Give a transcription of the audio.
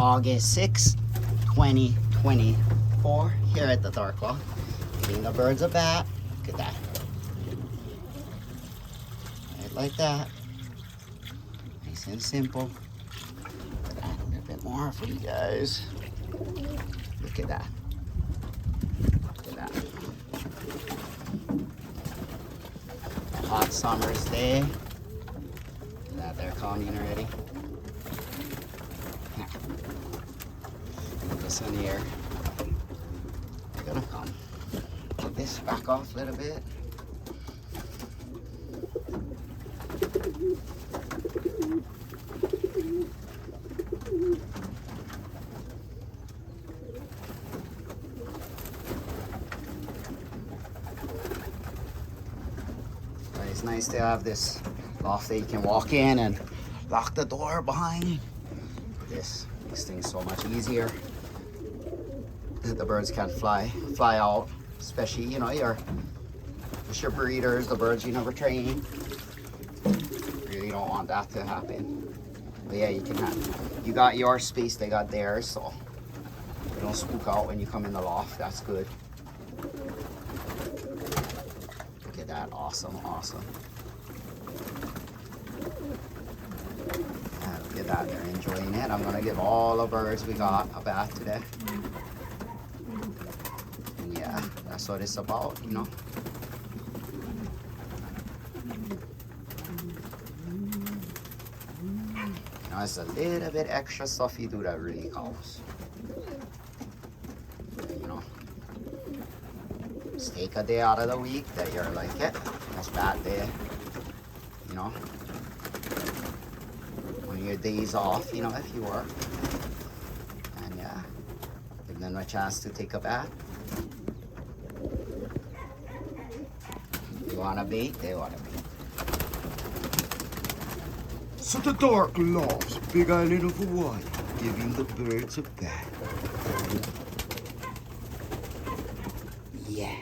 August 6, 2024, here at the Dark Claw. Giving the birds a bath. Look at that. Right like that. Nice and simple. Add a little bit more for you guys. Look at that. Look at that. A hot summer's day. Look at that, they're coming already. Put this in here. They're gonna come. Get this back off a little bit. It's nice to have this loft that you can walk in and lock the door behind you. This makes things so much easier. The birds can't fly out, especially, you know, your breeders, the birds you never train. Really don't want that to happen. But yeah, you can you got your space, they got theirs, so they don't spook out when you come in the loft. That's good. Look at that, awesome. Look at that, they're enjoying it. I'm gonna give all the birds we got a bath today. And yeah, that's what it's about, you know. You know, it's a little bit extra stuff you do that really counts. You know, just take a day out of the week that you're like, yeah, that's bad day. You know, on your days off, you know, if you work. And yeah, give them a chance to take a bath. You want to bait, they want to bait. So the Dark Claws, Big Island of Hawaii, giving the birds a bath. Yeah.